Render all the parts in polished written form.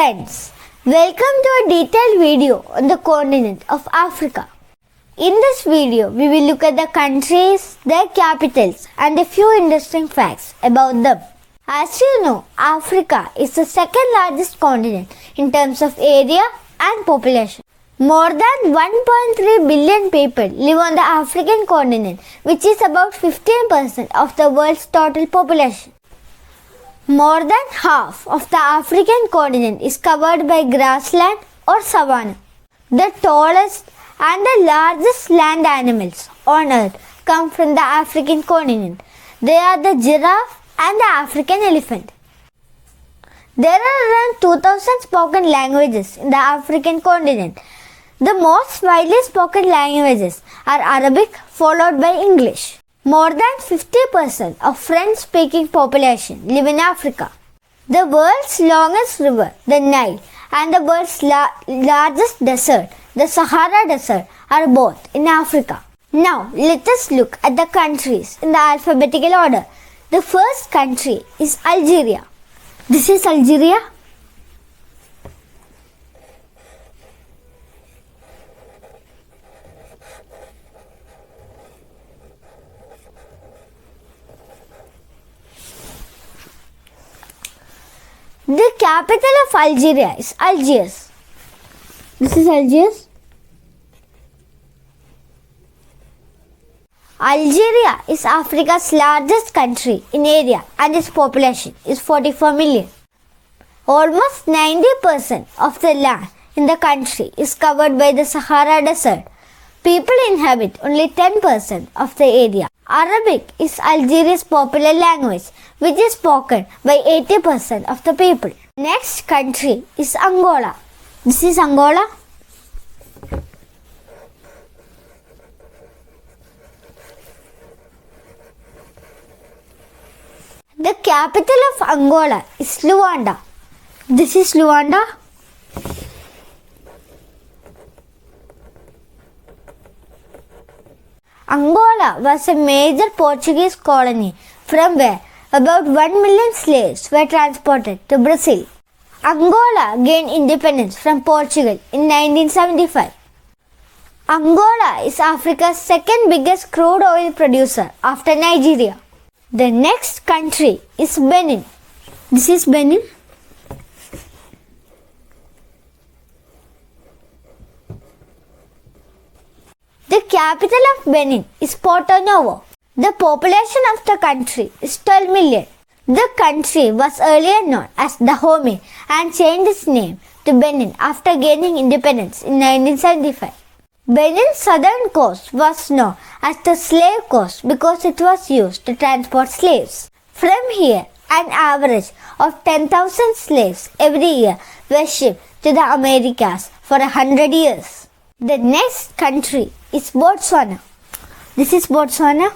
Friends, welcome to a detailed video on the continent of Africa. In this video, we will look at the countries, their capitals and a few interesting facts about them. As you know, Africa is the second largest continent in terms of area and population. More than 1.3 billion people live on the African continent, which is about 15% of the world's total population. More than half of the African continent is covered by grassland or savanna. The tallest and the largest land animals on earth come from the African continent. They are the giraffe and the African elephant. There are around 2000 spoken languages in the African continent. The most widely spoken languages are Arabic followed by English. More than 50% of French-speaking population live in Africa. The world's longest river, the Nile, and the world's largest desert, the Sahara Desert, are both in Africa. Now, let us look at the countries in the alphabetical order. The first country is Algeria. This is Algeria. The capital of Algeria is Algiers. This is Algiers. Algeria is Africa's largest country in area and its population is 44 million. Almost 90% of the land in the country is covered by the Sahara Desert. People inhabit only 10% of the area. Arabic is Algeria's popular language, which is spoken by 80% of the people. Next country is Angola. This is Angola. The capital of Angola is Luanda. This is Luanda. Angola was a major Portuguese colony from where about 1 million slaves were transported to Brazil. Angola gained independence from Portugal in 1975. Angola is Africa's second biggest crude oil producer after Nigeria. The next country is Benin. This is Benin. The capital of Benin is Porto Novo. The population of the country is 12 million. The country was earlier known as Dahomey and changed its name to Benin after gaining independence in 1975. Benin's southern coast was known as the Slave Coast because it was used to transport slaves. From here, an average of 10,000 slaves every year were shipped to the Americas for 100 years. The next country is Botswana. This is Botswana.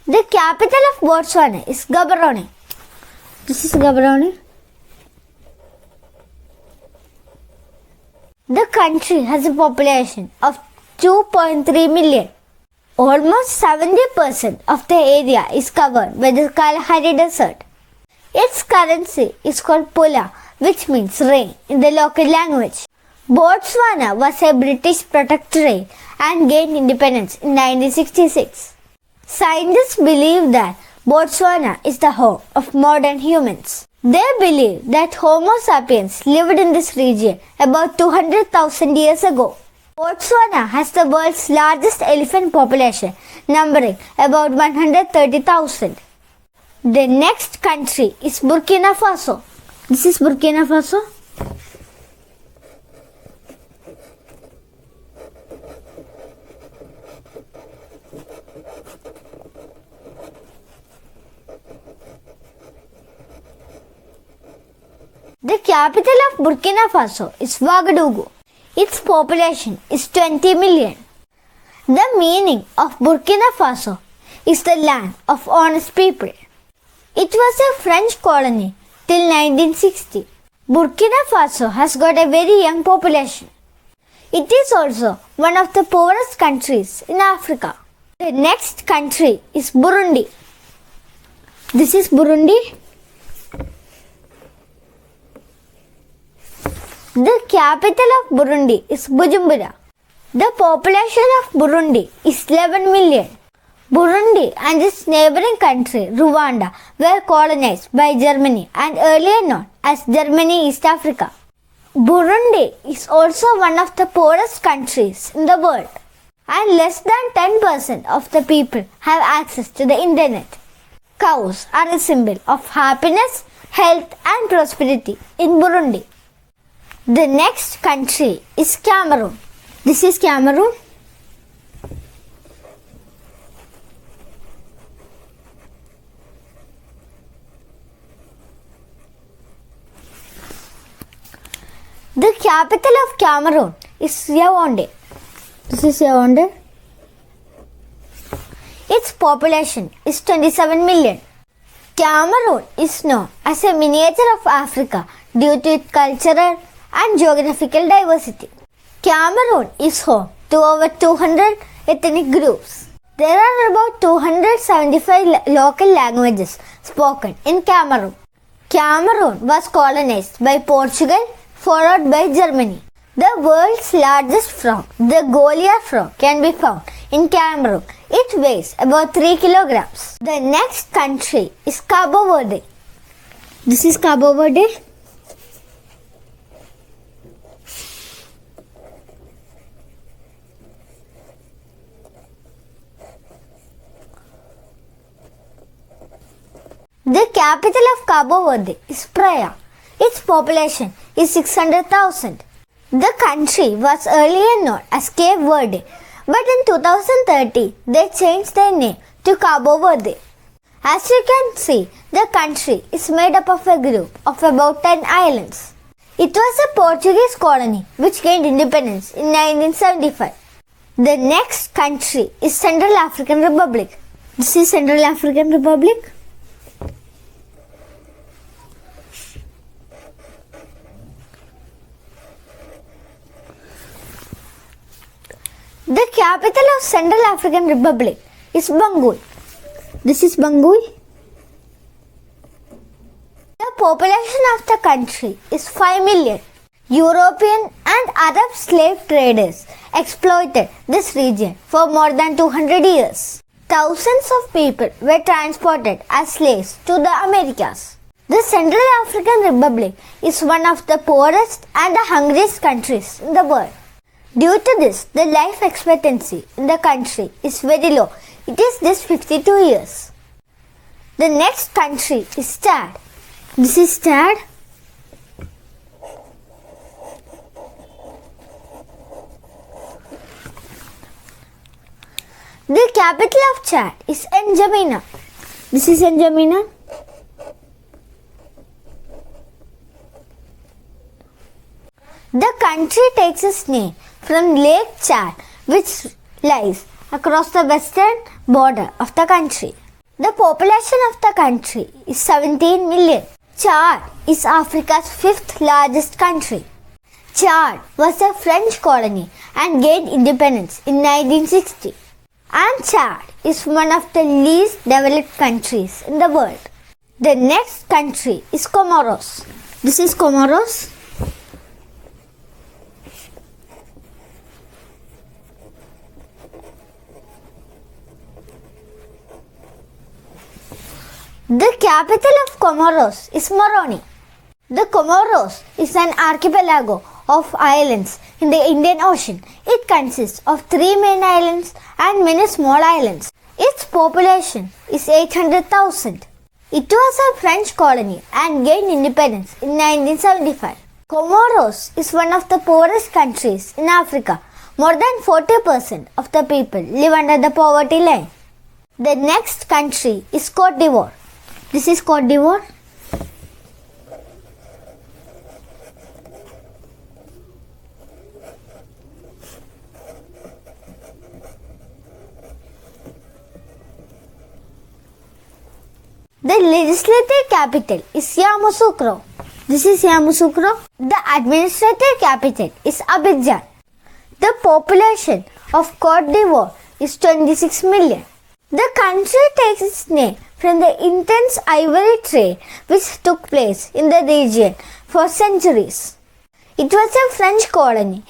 The capital of Botswana is Gaborone. This is Gaborone. The country has a population of 2.3 million. Almost 70% of the area is covered by the Kalahari Desert. Its currency is called Pula, which means rain in the local language. Botswana was a British protectorate and gained independence in 1966. Scientists believe that Botswana is the home of modern humans. They believe that Homo sapiens lived in this region about 200,000 years ago. Botswana has the world's largest elephant population, numbering about 130,000. The next country is Burkina Faso. This is Burkina Faso. The capital of Burkina Faso is Ouagadougou. Its population is 20 million. The meaning of Burkina Faso is the land of honest people. It was a French colony till 1960. Burkina Faso has got a very young population. It is also one of the poorest countries in Africa. The next country is Burundi. This is Burundi. The capital of Burundi is Bujumbura. The population of Burundi is 11 million. Burundi and its neighboring country, Rwanda, were colonized by Germany and earlier known as Germany East Africa. Burundi is also one of the poorest countries in the world, and less than 10% of the people have access to the internet. Cows are a symbol of happiness, health, and prosperity in Burundi. The next country is Cameroon. This is Cameroon. The capital of Cameroon is Yaoundé. This is Yaoundé. Its population is 27 million. Cameroon is known as a miniature of Africa due to its cultural and geographical diversity. Cameroon is home to over 200 ethnic groups. There are about 275 local languages spoken in Cameroon. Cameroon was colonized by Portugal, followed by Germany. The world's largest frog, the Goliath frog, can be found in Cameroon. It weighs about 3 kilograms. The next country is Cabo Verde. This is Cabo Verde. The capital of Cabo Verde is Praia. Its population is 600,000. The country was earlier known as Cape Verde, but in 2030 they changed their name to Cabo Verde. As you can see, the country is made up of a group of about 10 islands. It was a Portuguese colony which gained independence in 1975. The next country is Central African Republic. This is Central African Republic. The capital of Central African Republic is Bangui. This is Bangui. The population of the country is 5 million. European and Arab slave traders exploited this region for more than 200 years. Thousands of people were transported as slaves to the Americas. The Central African Republic is one of the poorest and the hungriest countries in the world. Due to this, the life expectancy in the country is very low. It is just 52 years. The next country is Chad. This is Chad. The capital of Chad is N'Djamena. This is N'Djamena. The country takes its name from Lake Chad, which lies across the western border of the country. The population of the country is 17 million. Chad is Africa's fifth largest country. Chad was a French colony and gained independence in 1960. And Chad is one of the least developed countries in the world. The next country is Comoros. This is Comoros. The capital of Comoros is Moroni. The Comoros is an archipelago of islands in the Indian Ocean. It consists of 3 main islands and many small islands. Its population is 800,000. It was a French colony and gained independence in 1975. Comoros is one of the poorest countries in Africa. More than 40% of the people live under the poverty line. The next country is Cote d'Ivoire. This is Cote d'Ivoire. The legislative capital is Yamoussoukro. This is Yamoussoukro. The administrative capital is Abidjan. The population of Cote d'Ivoire is 26 million. The country takes its name from the intense ivory trade which took place in the region for centuries. It was a French colony.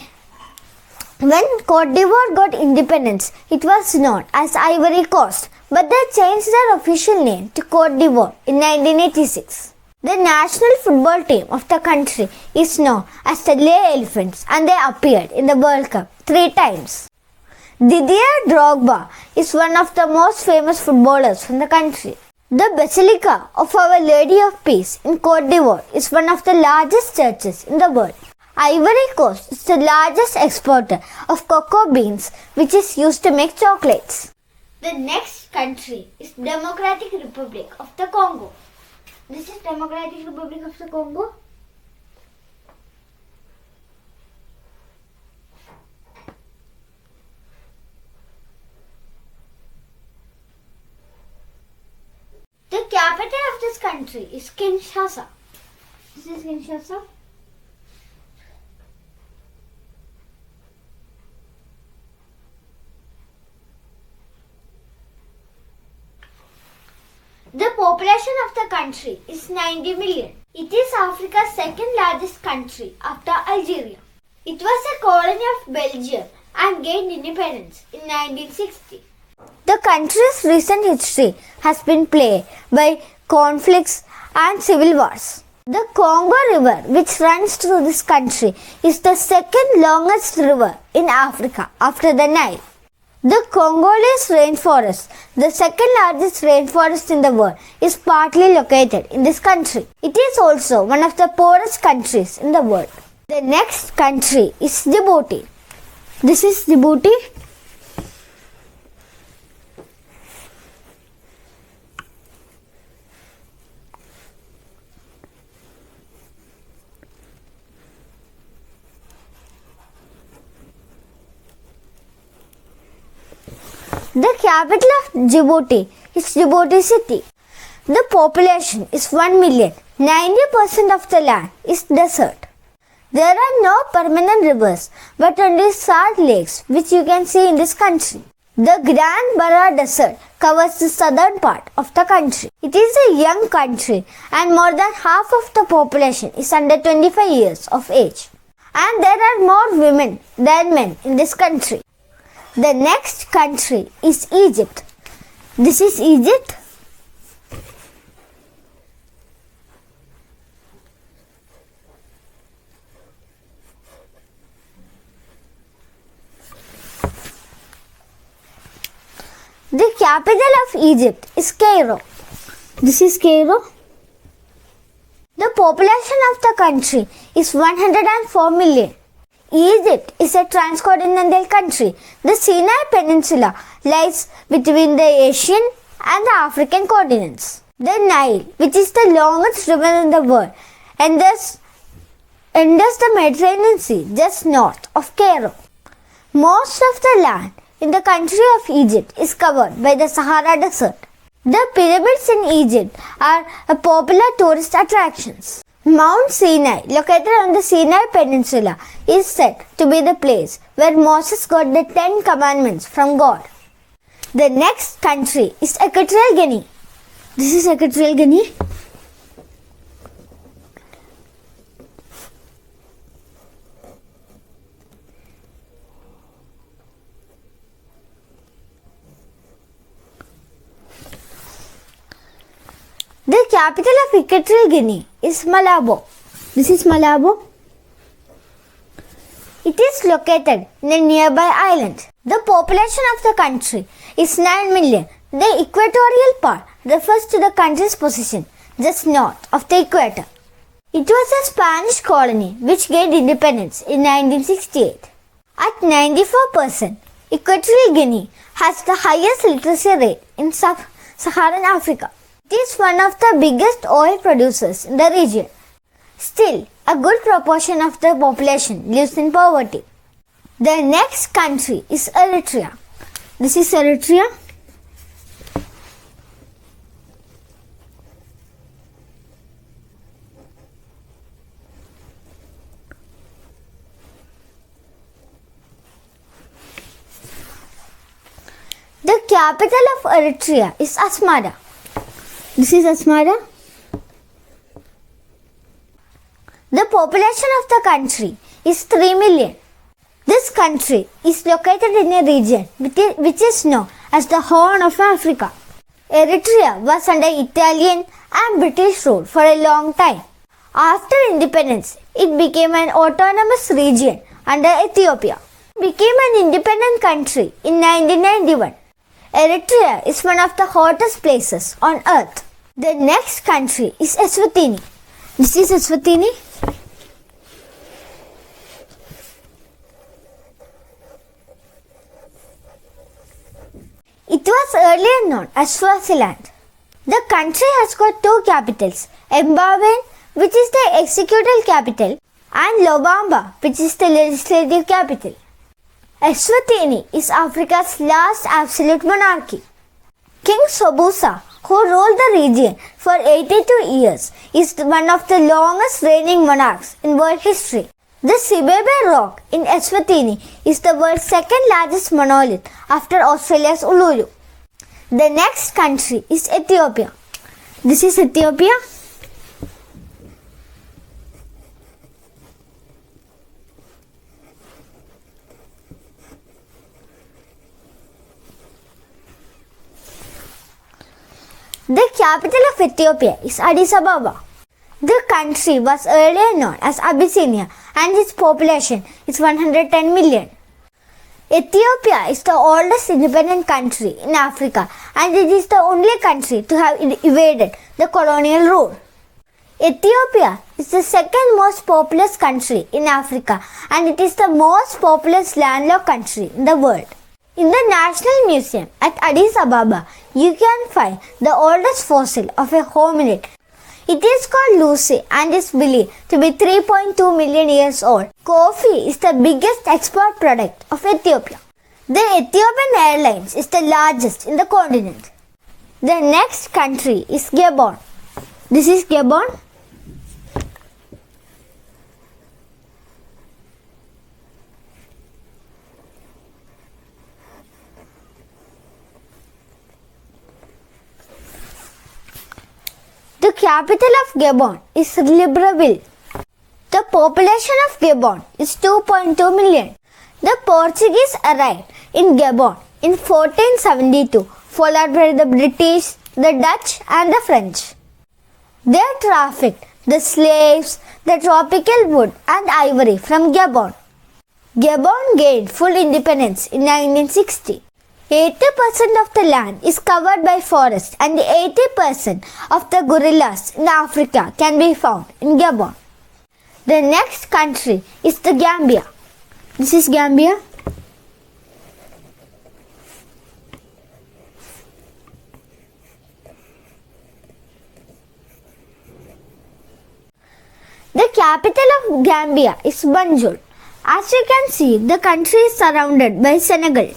When Cote d'Ivoire got independence, it was known as Ivory Coast, but they changed their official name to Cote d'Ivoire in 1986. The national football team of the country is known as the Les Elephants, and they appeared in the World Cup 3 times. Didier Drogba is one of the most famous footballers from the country. The Basilica of Our Lady of Peace in Cote d'Ivoire is one of the largest churches in the world. Ivory Coast is the largest exporter of cocoa beans, which is used to make chocolates. The next country is Democratic Republic of the Congo. This is Democratic Republic of the Congo. The capital of this country is Kinshasa. This is Kinshasa. The population of the country is 90 million. It is Africa's second largest country after Algeria. It was a colony of Belgium and gained independence in 1960. The country's recent history has been plagued by conflicts and civil wars. The Congo River, which runs through this country, is the second longest river in Africa after the Nile. The Congolese rainforest, the second largest rainforest in the world, is partly located in this country. It is also one of the poorest countries in the world. The next country is Djibouti. This is Djibouti. The capital of Djibouti is Djibouti city. The population is 1 million. 90% of the land is desert. There are no permanent rivers but only salt lakes, which you can see in this country. The Grand Barra Desert covers the southern part of the country. It is a young country and more than half of the population is under 25 years of age. And there are more women than men in this country. The next country is Egypt. This is Egypt. The capital of Egypt is Cairo. This is Cairo. The population of the country is 104 million. Egypt is a transcontinental country. The Sinai Peninsula lies between the Asian and the African continents. The Nile, which is the longest river in the world, enters the Mediterranean Sea just north of Cairo. Most of the land in the country of Egypt is covered by the Sahara Desert. The pyramids in Egypt are a popular tourist attractions. Mount Sinai, located on the Sinai Peninsula, is said to be the place where Moses got the 10 commandments from God. The next country is Equatorial Guinea. This is Equatorial Guinea. The capital of Equatorial Guinea is Malabo. This is Malabo. It is located in a nearby island. The population of the country is 9 million. The equatorial part refers to the country's position just north of the equator. It was a Spanish colony which gained independence in 1968. At 94%, Equatorial Guinea has the highest literacy rate in sub-Saharan Africa. It is one of the biggest oil producers in the region. Still, a good proportion of the population lives in poverty. The next country is Eritrea. This is Eritrea. capital of Eritrea is Asmara. This is Asmara. The population of the country is 3 million. This country is located in a region which is known as the Horn of Africa. Eritrea was under Italian and British rule for a long time. After independence, it became an autonomous region under Ethiopia. It became an independent country in 1991. Eritrea is one of the hottest places on earth. The next country is Eswatini. This is Eswatini. It was earlier known as Swaziland. The country has got two capitals, Mbabane, which is the executive capital, and Lobamba, which is the legislative capital. Eswatini is Africa's last absolute monarchy. King Sobusa, who ruled the region for 82 years, is one of the longest reigning monarchs in world history. The Sibebe rock in Eswatini is the world's second largest monolith after Australia's Uluru. The next country is Ethiopia. This is Ethiopia. The capital of Ethiopia is Addis Ababa. The country was earlier known as Abyssinia and its population is 110 million. Ethiopia is the oldest independent country in Africa and it is the only country to have evaded the colonial rule. Ethiopia is the second most populous country in Africa and it is the most populous landlocked country in the world. In the National Museum at Addis Ababa, you can find the oldest fossil of a hominid. It is called Lucy and is believed to be 3.2 million years old. Coffee is the biggest export product of Ethiopia. The Ethiopian Airlines is the largest in the continent. The next country is Gabon. This is Gabon. The capital of Gabon is Libreville. The population of Gabon is 2.2 million. The Portuguese arrived in Gabon in 1472, followed by the British, the Dutch and the French. They trafficked the slaves, the tropical wood and ivory from Gabon. Gabon gained full independence in 1960. 80% of the land is covered by forest and 80% of the gorillas in Africa can be found in Gabon. The next country is the Gambia. This is Gambia. The capital of Gambia is Banjul. As you can see, the country is surrounded by Senegal.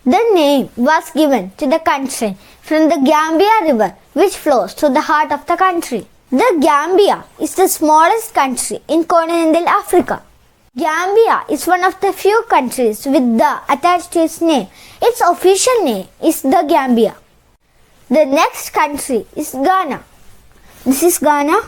The name was given to the country from the Gambia River which flows through the heart of the country. The Gambia is the smallest country in continental Africa. Gambia is one of the few countries with the attached to its name. Its official name is the Gambia. The next country is Ghana. This is Ghana.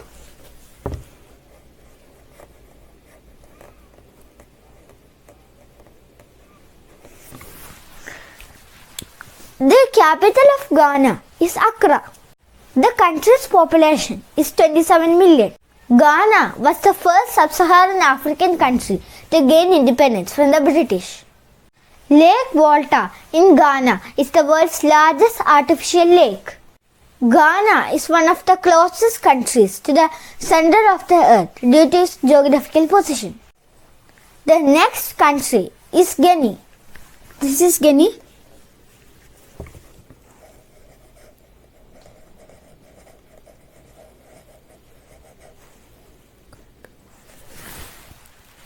The capital of Ghana is Accra. The country's population is 27 million. Ghana was the first sub-Saharan African country to gain independence from the British. Lake Volta in Ghana is the world's largest artificial lake. Ghana is one of the closest countries to the center of the earth due to its geographical position. The next country is Guinea. This is Guinea.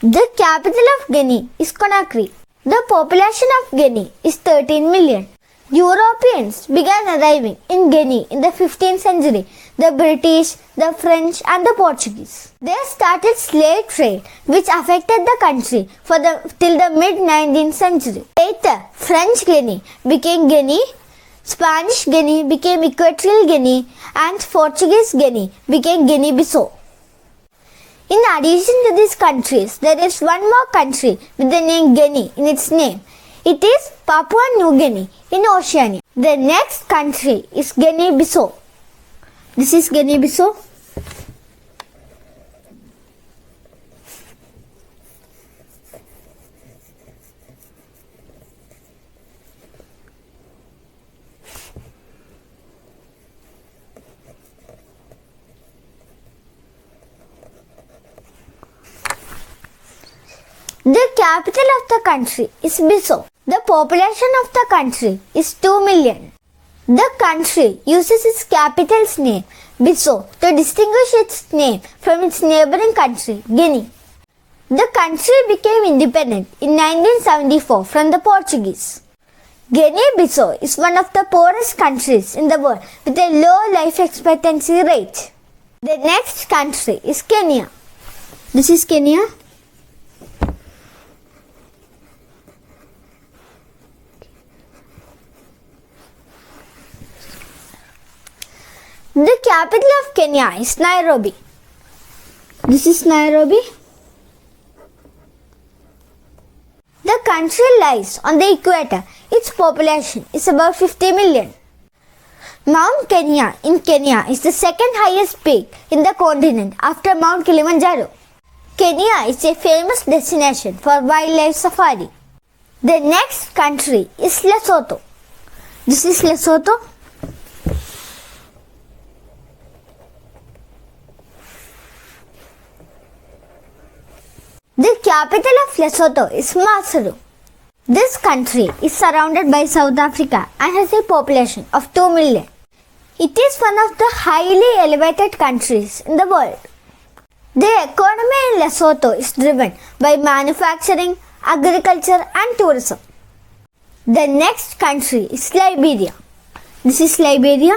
The capital of Guinea is Conakry. The population of Guinea is 13 million. Europeans began arriving in Guinea in the 15th century. The British, the French and the Portuguese. They started slave trade which affected the country till the mid-19th century. Later, French Guinea became Guinea, Spanish Guinea became Equatorial Guinea, and Portuguese Guinea became Guinea-Bissau. In addition to these countries, there is one more country with the name Guinea in its name. It is Papua New Guinea in Oceania. The next country is Guinea-Bissau. This is Guinea-Bissau. The capital of the country is Bissau. The population of the country is 2 million. The country uses its capital's name, Bissau, to distinguish its name from its neighboring country, Guinea. The country became independent in 1974 from the Portuguese. Guinea-Bissau is one of the poorest countries in the world with a low life expectancy rate. The next country is Kenya. This is Kenya. The capital of Kenya is Nairobi. This is Nairobi. The country lies on the equator. Its population is about 50 million. Mount Kenya in Kenya is the second highest peak in the continent after Mount Kilimanjaro. Kenya is a famous destination for wildlife safari. The next country is Lesotho. This is Lesotho. The capital of Lesotho is Maseru. This country is surrounded by South Africa and has a population of 2 million. It is one of the highly elevated countries in the world. The economy in Lesotho is driven by manufacturing, agriculture and tourism. The next country is Liberia. This is Liberia.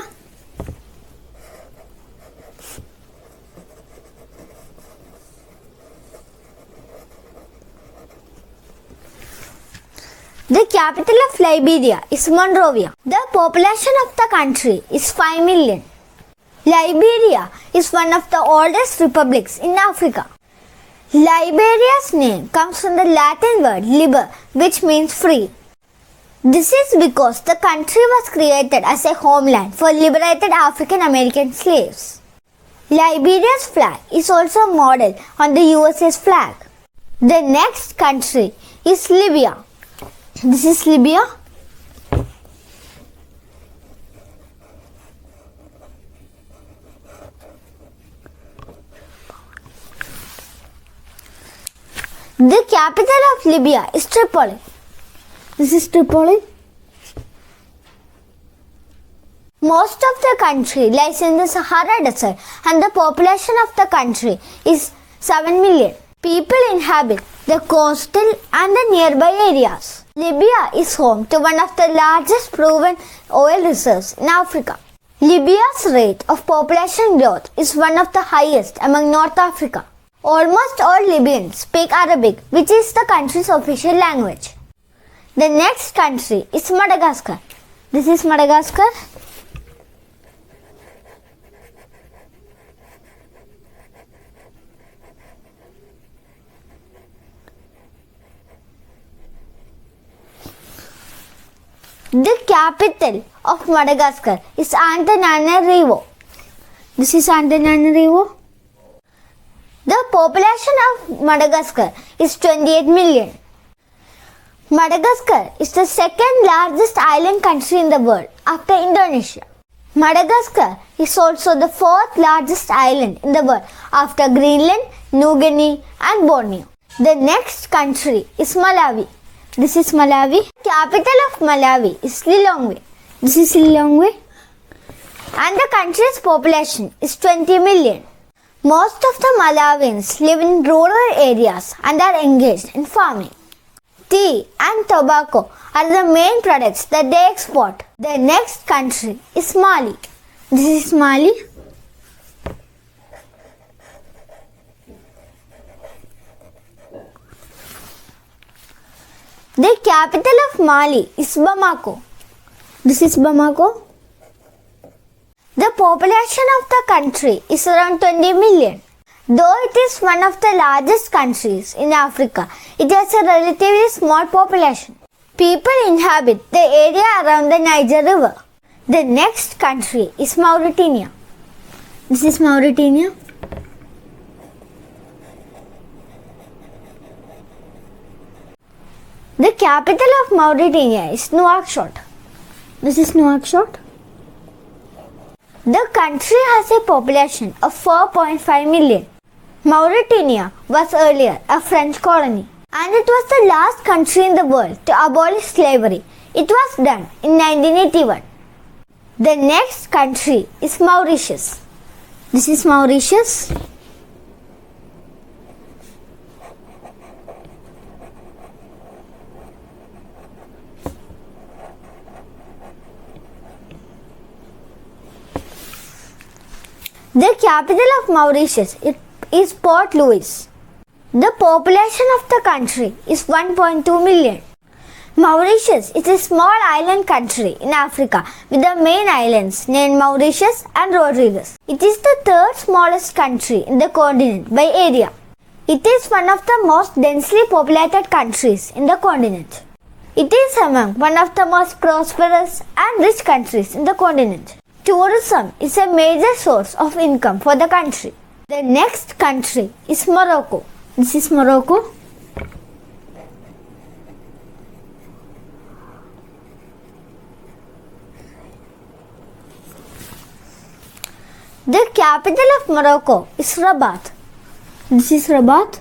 The capital of Liberia is Monrovia. The population of the country is 5 million. Liberia is one of the oldest republics in Africa. Liberia's name comes from the Latin word liber, which means free. This is because the country was created as a homeland for liberated African American slaves. Liberia's flag is also modeled on the USA's flag. The next country is Libya. This is Libya. The capital of Libya is Tripoli. This is Tripoli. Most of the country lies in the Sahara Desert and the population of the country is 7 million. People inhabit the coastal and the nearby areas. Libya is home to one of the largest proven oil reserves in Africa. Libya's rate of population growth is one of the highest among North Africa. Almost all Libyans speak Arabic, which is the country's official language. The next country is Madagascar. This is Madagascar. The capital of Madagascar is Antananarivo. This is Antananarivo. The population of Madagascar is 28 million. Madagascar is the second largest island country in the world after Indonesia. Madagascar is also the fourth largest island in the world after Greenland, New Guinea and Borneo. The next country is Malawi. This is Malawi. Capital of Malawi is Lilongwe. This is Lilongwe. And the country's population is 20 million. Most of the Malawians live in rural areas and are engaged in farming. Tea and tobacco are the main products that they export. The next country is Mali. This is Mali. The capital of Mali is Bamako. This is Bamako. The population of the country is around 20 million. Though it is one of the largest countries in Africa, it has a relatively small population. People inhabit the area around the Niger River. The next country is Mauritania. This is Mauritania. The capital of Mauritania is Nouakchott. This is Nouakchott. The country has a population of 4.5 million. Mauritania was earlier a French colony, and it was the last country in the world to abolish slavery. It was done in 1981. The next country is Mauritius. This is Mauritius. The capital of Mauritius is Port Louis. The population of the country is 1.2 million. Mauritius is a small island country in Africa with the main islands named Mauritius and Rodrigues. It is the third smallest country in the continent by area. It is one of the most densely populated countries in the continent. It is among one of the most prosperous and rich countries in the continent. Tourism is a major source of income for the country. The next country is Morocco. This is Morocco. The capital of Morocco is Rabat. This is Rabat.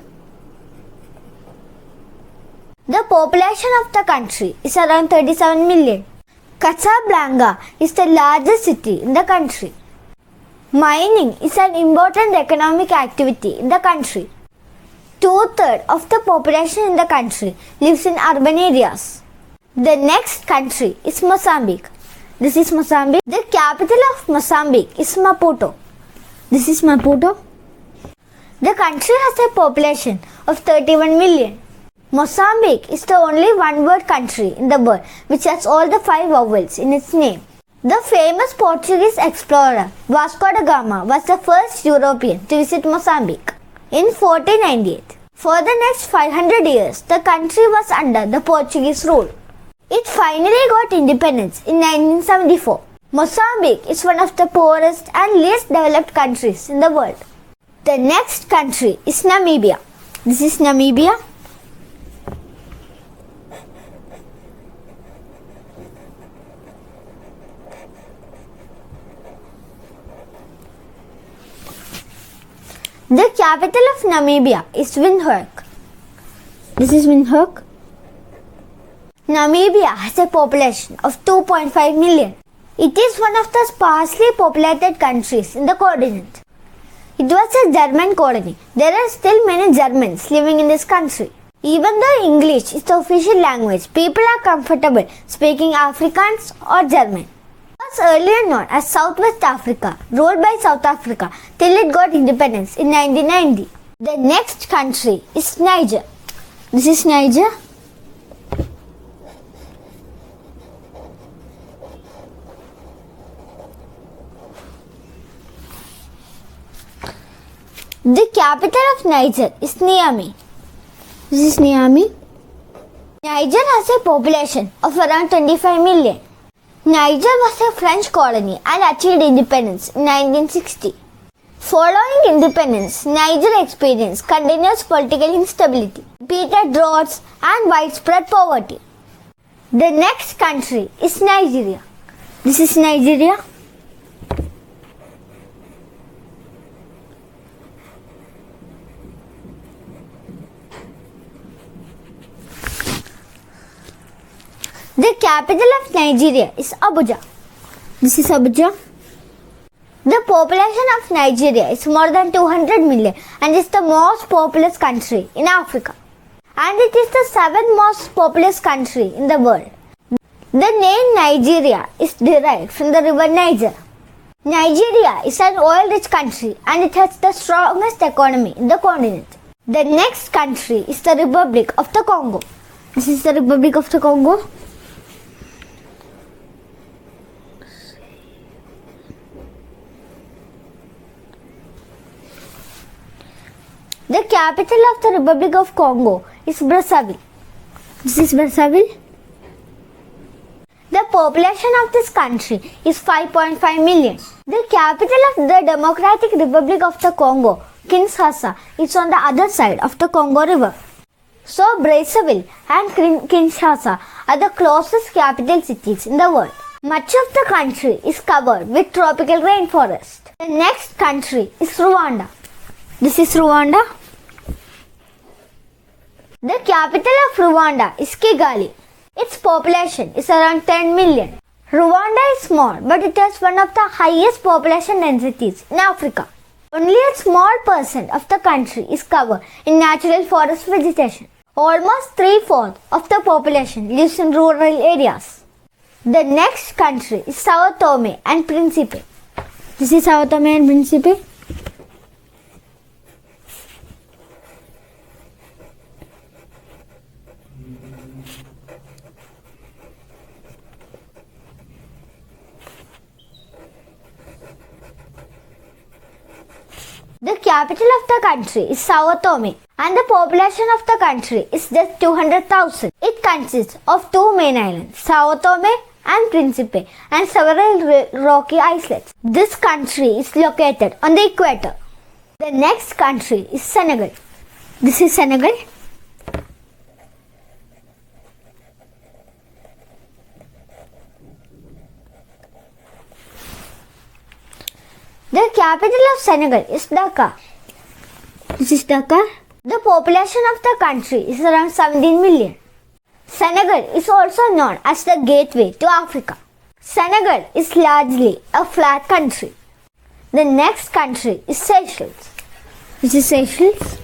The population of the country is around 37 million. Casablanca is the largest city in the country. Mining is an important economic activity in the country. 2/3 of the population in the country lives in urban areas. The next country is Mozambique. This is Mozambique. The capital of Mozambique is Maputo. This is Maputo. The country has a population of 31 million. Mozambique is the only one-word country in the world which has all the 5 vowels in its name. The famous Portuguese explorer Vasco da Gama was the first European to visit Mozambique in 1498. For the next 500 years, the country was under the Portuguese rule. It finally got independence in 1974. Mozambique is one of the poorest and least developed countries in the world. The next country is Namibia. This is Namibia. The capital of Namibia is Windhoek. This is Windhoek. Namibia has a population of 2.5 million. It is one of the sparsely populated countries in the continent. It was a German colony. There are still many Germans living in this country. Even though English is the official language, people are comfortable speaking Afrikaans or German. It was earlier known as Southwest Africa, ruled by South Africa till it got independence in 1990. The next country is Niger. This is Niger. The capital of Niger is Niamey. This is Niamey. Niger has a population of around 25 million. Niger was a French colony and achieved independence in 1960. Following independence, Niger experienced continuous political instability, repeated droughts, and widespread poverty. The next country is Nigeria. This is Nigeria. The capital of Nigeria is Abuja. This is Abuja. The population of Nigeria is more than 200 million and is the most populous country in Africa. And it is the 7th most populous country in the world. The name Nigeria is derived from the river Niger. Nigeria is an oil-rich country and it has the strongest economy in the continent. The next country is the Republic of the Congo. This is the Republic of the Congo. The capital of the Republic of Congo is Brazzaville. This is Brazzaville. The population of this country is 5.5 million. The capital of the Democratic Republic of the Congo, Kinshasa, is on the other side of the Congo River. So Brazzaville and Kinshasa are the closest capital cities in the world. Much of the country is covered with tropical rainforest. The next country is Rwanda. This is Rwanda. The capital of Rwanda is Kigali. Its population is around 10 million. Rwanda is small, but it has one of the highest population densities in Africa. Only a small percent of the country is covered in natural forest vegetation. Almost 3/4 of the population lives in rural areas. The next country is Sao Tome and Principe. This is Sao Tome and Principe. The capital of the country is Sao Tome and the population of the country is just 200,000. It consists of two main islands, Sao Tome and Principe, and several rocky islets. This country is located on the equator. The next country is Senegal. This is Senegal. The capital of Senegal is Dakar. This is Dakar. The population of the country is around 17 million. Senegal is also known as the gateway to Africa. Senegal is largely a flat country. The next country is Seychelles. This is Seychelles.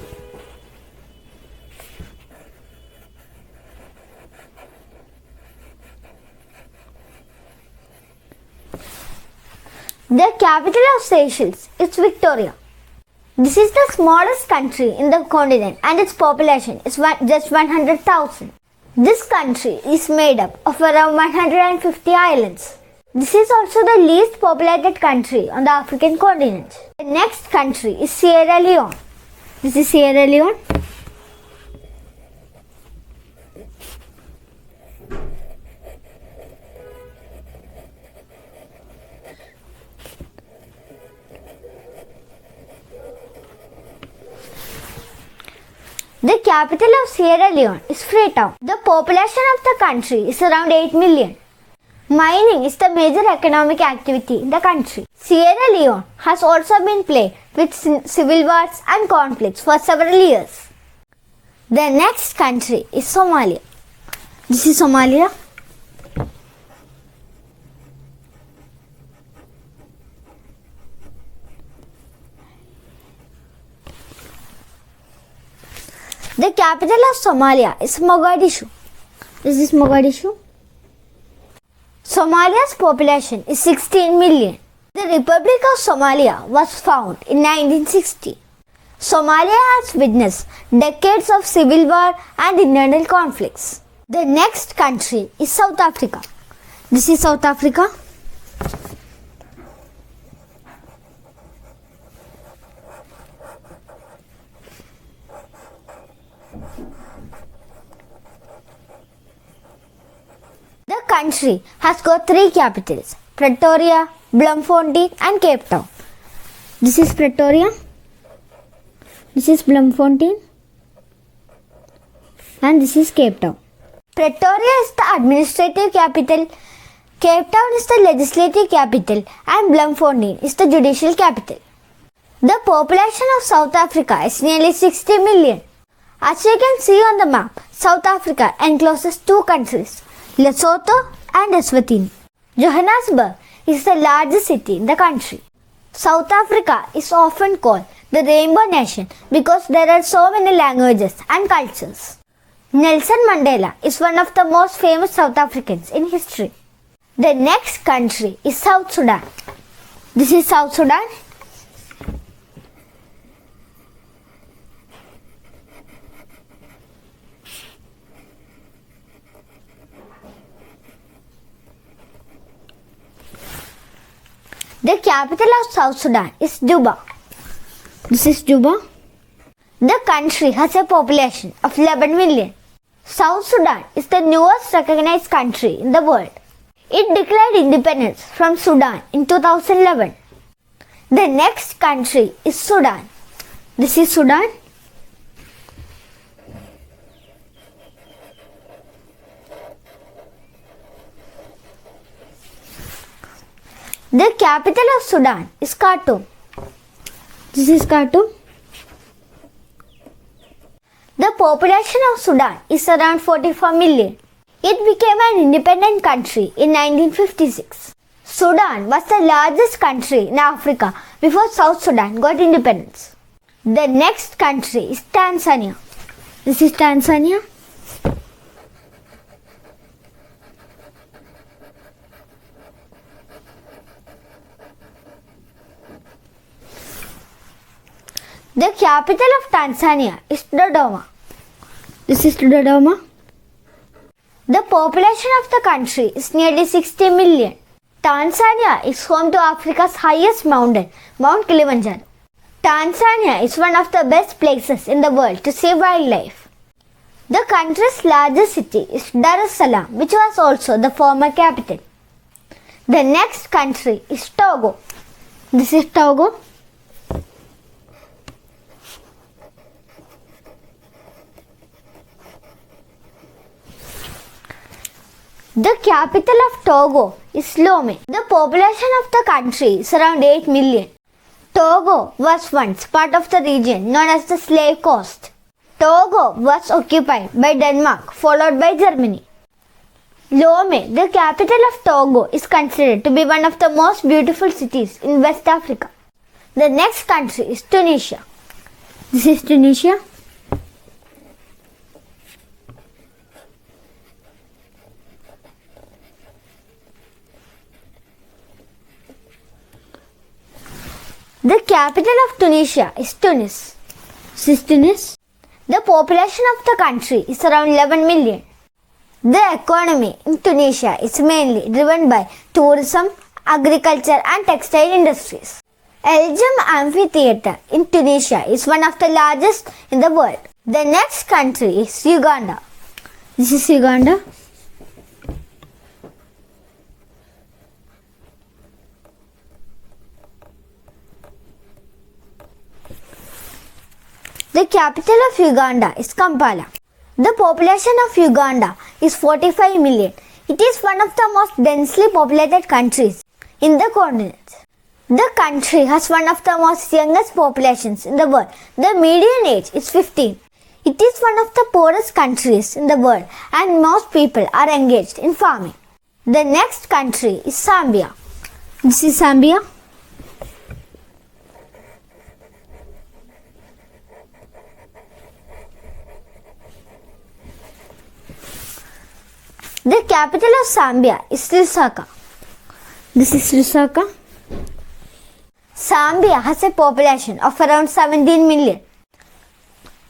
The capital of Seychelles is Victoria. This is the smallest country in the continent and its population is just 100,000. This country is made up of around 150 islands. This is also the least populated country on the African continent. The next country is Sierra Leone. This is Sierra Leone. The capital of Sierra Leone is Freetown. The population of the country is around 8 million. Mining is the major economic activity in the country. Sierra Leone has also been plagued with civil wars and conflicts for several years. The next country is Somalia. This is Somalia. The capital of Somalia is Mogadishu. This is Mogadishu. Somalia's population is 16 million. The Republic of Somalia was founded in 1960. Somalia has witnessed decades of civil war and internal conflicts. The next country is South Africa. This is South Africa. The country has got three capitals, Pretoria, Bloemfontein and Cape Town. This is Pretoria. This is Bloemfontein. And this is Cape Town. Pretoria is the administrative capital, Cape Town is the legislative capital and Bloemfontein is the judicial capital. The population of South Africa is nearly 60 million. As you can see on the map, South Africa encloses two countries, Lesotho and Eswatini. Johannesburg is the largest city in the country. South Africa is often called the Rainbow Nation because there are so many languages and cultures. Nelson Mandela is one of the most famous South Africans in history. The next country is South Sudan. This is South Sudan. The capital of South Sudan is Juba. This is Juba. The country has a population of 11 million. South Sudan is the newest recognized country in the world. It declared independence from Sudan in 2011. The next country is Sudan. This is Sudan. The capital of Sudan is Khartoum. This is Khartoum. The population of Sudan is around 44 million. It became an independent country in 1956. Sudan was the largest country in Africa before South Sudan got independence. The next country is Tanzania. This is Tanzania. The capital of Tanzania is Dodoma. This is Dodoma. The population of the country is nearly 60 million. Tanzania is home to Africa's highest mountain, Mount Kilimanjaro. Tanzania is one of the best places in the world to see wildlife. The country's largest city is Dar es Salaam, which was also the former capital. The next country is Togo. This is Togo. The capital of Togo is Lomé. The population of the country is around 8 million. Togo was once part of the region known as the Slave Coast. Togo was occupied by Denmark, followed by Germany. Lomé, the capital of Togo, is considered to be one of the most beautiful cities in West Africa. The next country is Tunisia. This is Tunisia. The capital of Tunisia is Tunis. This is Tunis. The population of the country is around 11 million. The economy in Tunisia is mainly driven by tourism, agriculture and textile industries. El Jam Amphitheatre in Tunisia is one of the largest in the world. The next country is Uganda. This is Uganda. The capital of Uganda is Kampala. The population of Uganda is 45 million. It is one of the most densely populated countries in the continent. The country has one of the most youngest populations in the world. The median age is 15. It is one of the poorest countries in the world and most people are engaged in farming. The next country is Zambia. This is Zambia. The capital of Zambia is Lusaka. This is Lusaka. Zambia has a population of around 17 million.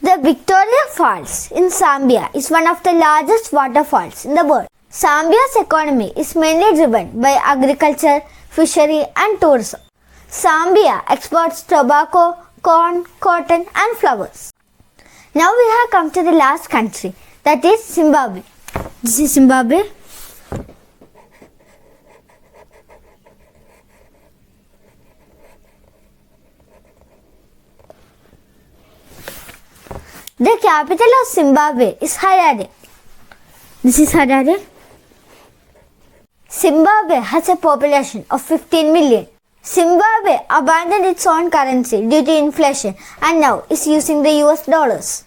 The Victoria Falls in Zambia is one of the largest waterfalls in the world. Zambia's economy is mainly driven by agriculture, fishery and tourism. Zambia exports tobacco, corn, cotton and flowers. Now we have come to the last country, that is Zimbabwe. This is Zimbabwe. The capital of Zimbabwe is Harare. This is Harare. Zimbabwe has a population of 15 million. Zimbabwe abandoned its own currency due to inflation and now is using the US dollars.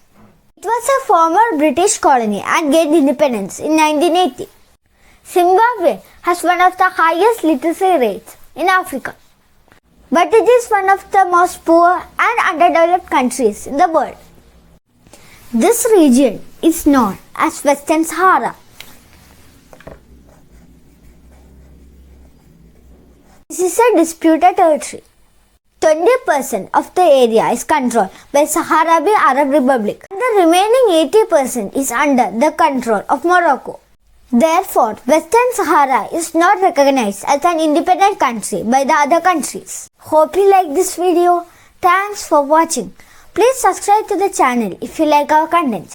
It was a former British colony and gained independence in 1980. Zimbabwe has one of the highest literacy rates in Africa. But it is one of the most poor and underdeveloped countries in the world. This region is known as Western Sahara. This is a disputed territory. 20% of the area is controlled by Sahrawi Arab Republic and the remaining 80% is under the control of Morocco. Therefore, Western Sahara is not recognized as an independent country by the other countries. Hope you like this video. Thanks for watching. Please subscribe to the channel if you like our content.